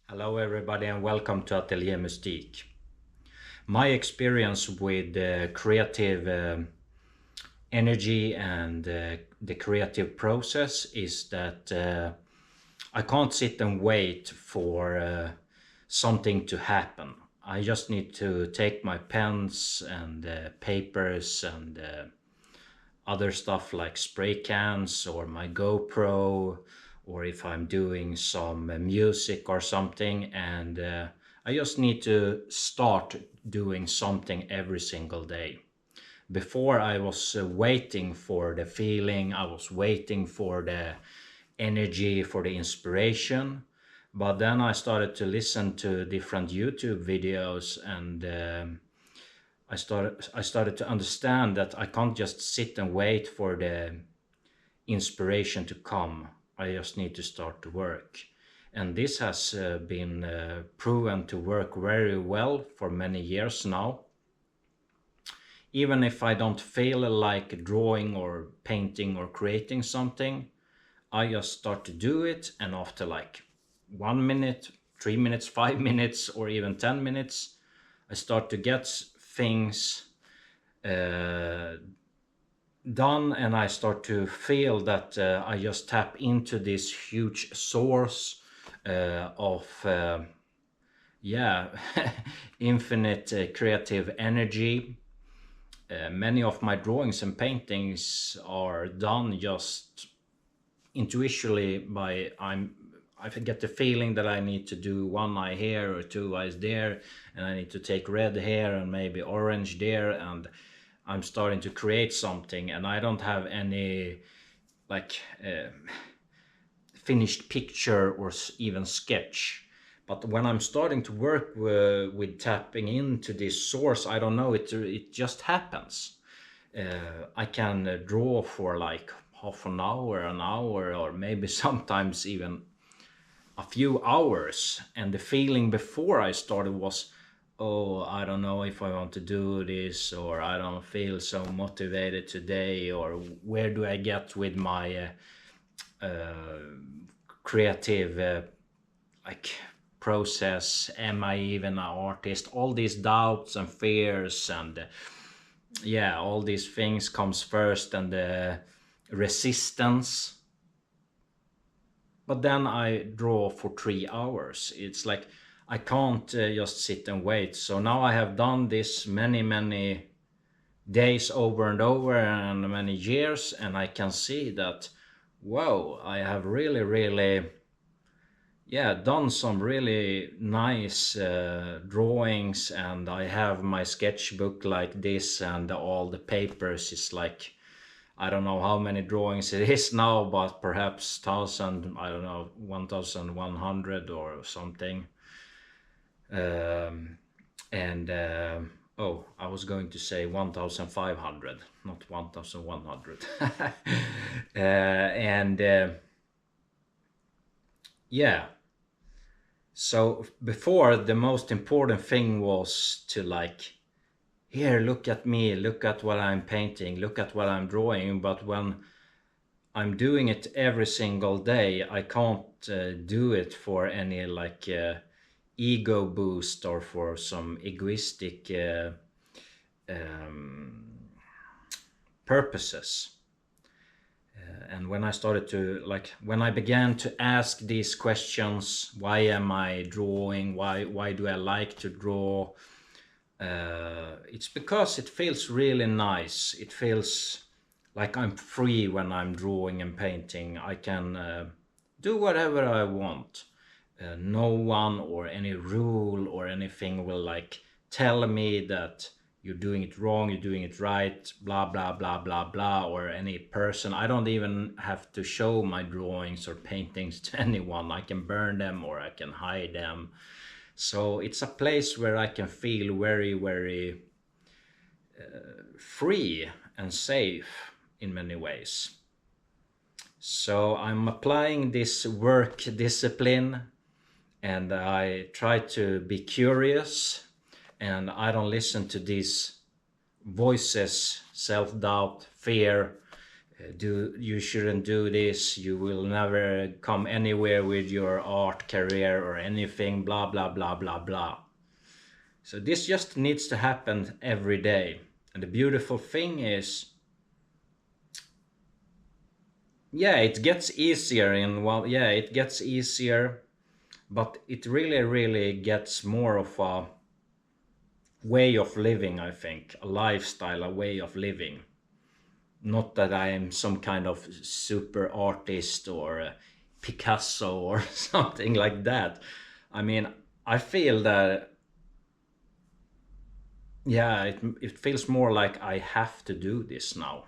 Hello everybody and welcome to Atelier Mystique. My experience with creative energy and the creative process is that I can't sit and wait for something to happen. I just need to take my pens and papers and other stuff like spray cans or my GoPro, or if I'm doing some music or something, and I just need to start doing something every single day. Before I was waiting for the feeling, I was waiting for the energy, for the inspiration. But then I started to listen to different YouTube videos and I started to understand that I can't just sit and wait for the inspiration to come. I just need to start to work. And this has been proven to work very well for many years now. Even if I don't feel like drawing or painting or creating something, I just start to do it, and after like 1 minute, 3 minutes, 5 minutes, or even 10 minutes, I start to get things uh, done, and I start to feel that I just tap into this huge source of yeah infinite creative energy. Many of my drawings and paintings are done just intuitively by I get the feeling that I need to do one eye here or two eyes there, and I need to take red here and maybe orange there, and I'm starting to create something, and I don't have any like finished picture or even sketch. But when I'm starting to work with tapping into this source, I don't know, it just happens. I can draw for like half an hour, or maybe sometimes even a few hours, and the feeling before I started was, oh, I don't know if I want to do this, or I don't feel so motivated today, or where do I get with my creative like process, am I even an artist? All these doubts and fears and yeah, all these things comes first, and the resistance. But then I draw for 3 hours. It's like I can't just sit and wait. So now I have done this many days over and over and many years, and I can see that, whoa, I have really yeah done some really nice drawings, and I have my sketchbook like this, and all the papers is like, I don't know how many drawings it is now, but perhaps 1,000, I don't know, 1,100 or something. Um, and oh, I was going to say 1,500, not 1,100. And yeah, so before, the most important thing was to like, here, look at me, look at what I'm painting, look at what I'm drawing. But when I'm doing it every single day, I can't do it for any like ego boost or for some egoistic um, purposes. And when I started to like, when I began to ask these questions, why am I drawing? Why do I like to draw? It's because it feels really nice. It feels like I'm free when I'm drawing and painting. I can do whatever I want. No one or any rule or anything will like tell me that you're doing it wrong, you're doing it right, blah blah blah blah blah, or any person. I don't even have to show my drawings or paintings to anyone. I can burn them or I can hide them. So it's a place where I can feel very free and safe in many ways. So I'm applying this work discipline, and I try to be curious, and I don't listen to these voices, self-doubt, fear, do you shouldn't do this, you will never come anywhere with your art career or anything, blah blah blah blah blah. So this just needs to happen every day. And the beautiful thing is, yeah, it gets easier in, well, yeah, it gets easier, but it really really gets more of a way of living, I think, a lifestyle, a way of living. Not that I am some kind of super artist or Picasso or something like that. I mean, I feel that, yeah, it feels more like I have to do this now.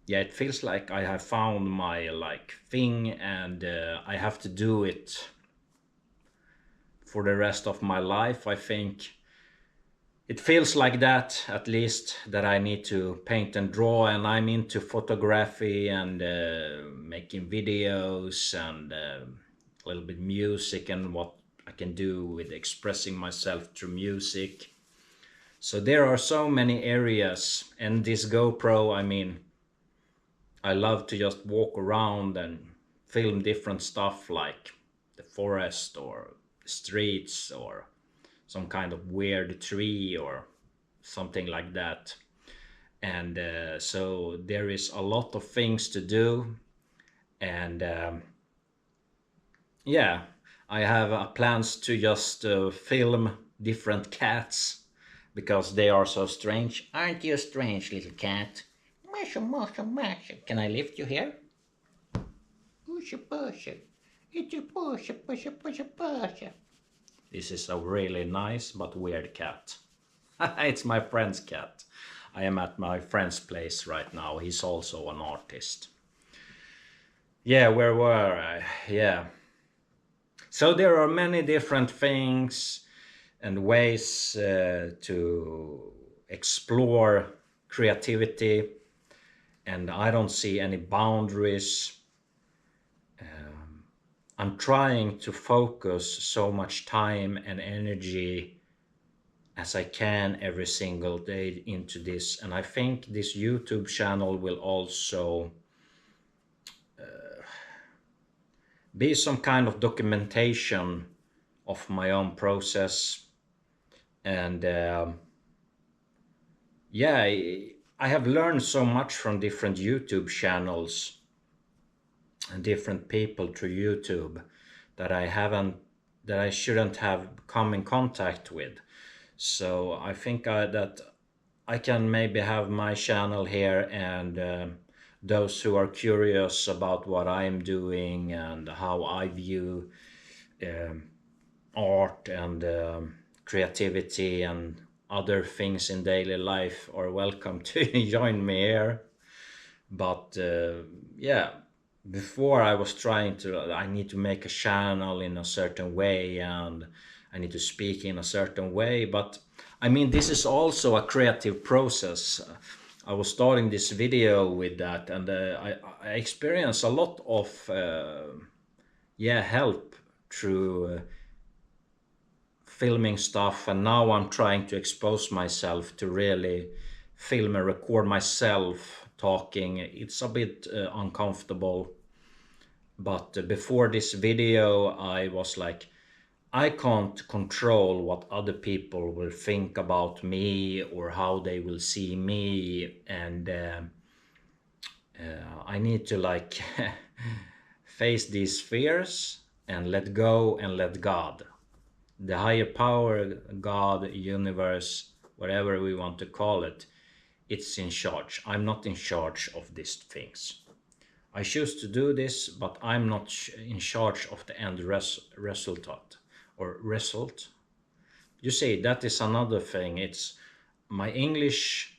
Yeah, it feels like I have found my like thing, and I have to do it for the rest of my life. I think it feels like that, at least, that I need to paint and draw, and I'm into photography and making videos and a little bit music and what I can do with expressing myself through music. So there are so many areas, and this GoPro, I mean, I love to just walk around and film different stuff like the forest or the streets or some kind of weird tree or something like that. And so there is a lot of things to do. And yeah, I have plans to just film different cats because they are so strange. Aren't you a strange little cat? Masha, Masha, Masha. Can I lift you here? Pusha, pusha. It's a pusha, pusha, pusha, pusha. This is a really nice but weird cat. It's my friend's cat. I am at my friend's place right now. He's also an artist. Yeah, where were I? Yeah. So there are many different things and ways to explore creativity, and I don't see any boundaries. I'm trying to focus so much time and energy as I can every single day into this, and I think this YouTube channel will also be some kind of documentation of my own process. And yeah, I have learned so much from different YouTube channels and different people through YouTube that I shouldn't have come in contact with. So I think that I can maybe have my channel here, and those who are curious about what I'm doing and how I view um, art and creativity and other things in daily life are welcome to join me here. But yeah, before I was trying to, I need to make a channel in a certain way and I need to speak in a certain way. But I mean, this is also a creative process. I was starting this video with that, and I experienced a lot of yeah, help through filming stuff, and now I'm trying to expose myself to really film and record myself talking. It's a bit uncomfortable, but before this video I was like, I can't control what other people will think about me or how they will see me, and I need to like face these fears and let go and let God, the higher power, God, universe, whatever we want to call it, it's in charge. I'm not in charge of these things. I choose to do this, but I'm not in charge of the end result or result. You see, that is another thing. It's my English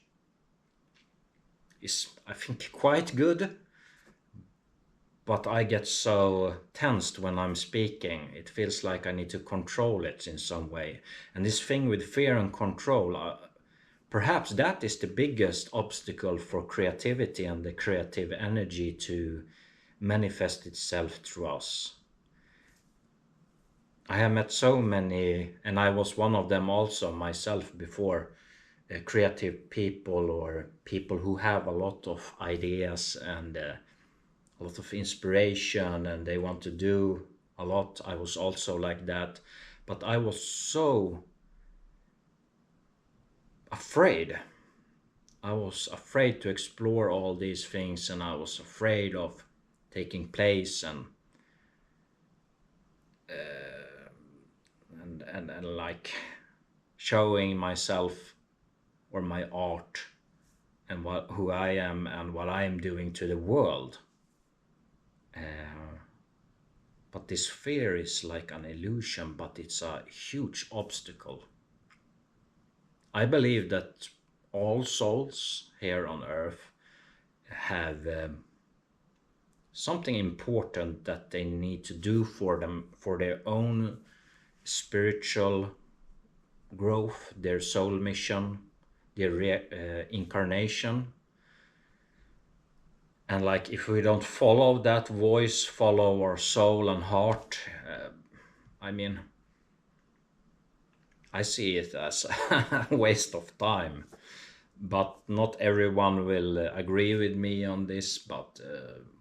is, I think, quite good, but I get so tensed when I'm speaking. It feels like I need to control it in some way. And this thing with fear and control, perhaps that is the biggest obstacle for creativity and the creative energy to manifest itself through us. I have met so many, and I was one of them also myself before, creative people or people who have a lot of ideas and a lot of inspiration and they want to do a lot. I was also like that, but I was so afraid. I was afraid to explore all these things, and I was afraid of taking place and like showing myself or my art and who I am and what I am doing to the world. But this fear is like an illusion, but it's a huge obstacle. I believe that all souls here on earth have something important that they need to do for them, for their own spiritual growth, their soul mission, their incarnation. And like if we don't follow that voice, follow our soul and heart, I mean, I see it as a waste of time. But not everyone will agree with me on this, but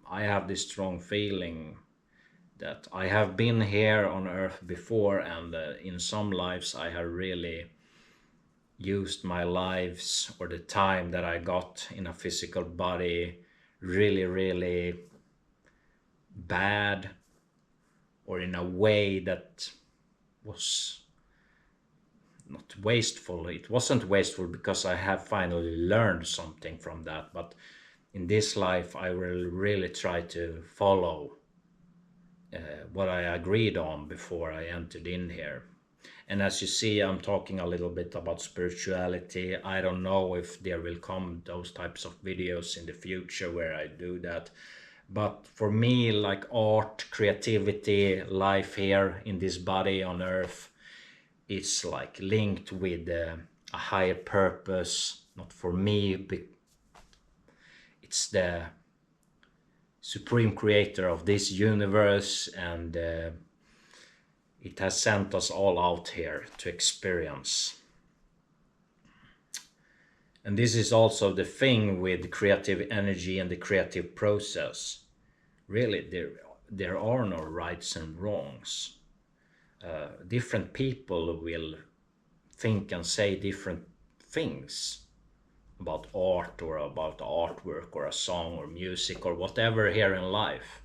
I have this strong feeling that I have been here on earth before, and in some lives I have really used my lives or the time that I got in a physical body really, really bad, or in a way that was not wasteful. It wasn't wasteful because I have finally learned something from that, but in this life I will really try to follow what I agreed on before I entered in here. And as you see, I'm talking a little bit about spirituality. I don't know if there will come those types of videos in the future where I do that. But for me, like art, creativity, life here in this body on earth, it's like linked with a higher purpose. Not for me, but it's the supreme creator of this universe, and it has sent us all out here to experience. And this is also the thing with creative energy and the creative process. Really, there are no rights and wrongs. Different people will think and say different things about art or about artwork or a song or music or whatever here in life.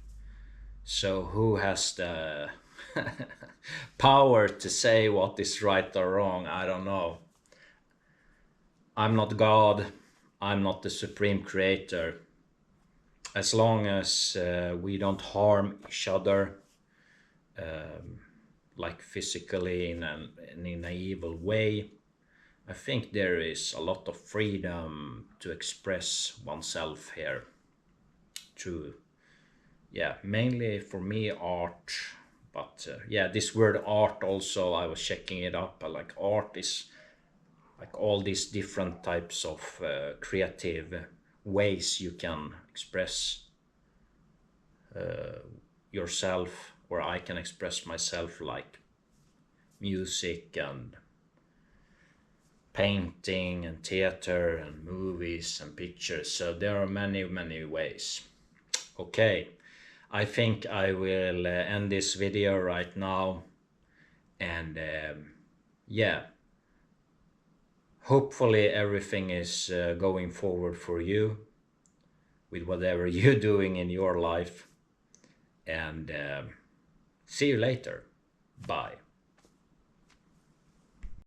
So who has the power to say what is right or wrong? I don't know. I'm not God. I'm not the supreme creator. As long as we don't harm each other, like physically in an evil way, I think there is a lot of freedom to express oneself here through, yeah, mainly for me art. But yeah, this word art also, I was checking it up, like art is like all these different types of creative ways you can express yourself, or I can express myself, like music and painting and theater and movies and pictures. So there are many, many ways. Okay, I think I will end this video right now, and yeah, hopefully everything is going forward for you with whatever you're doing in your life, and see you later. Bye.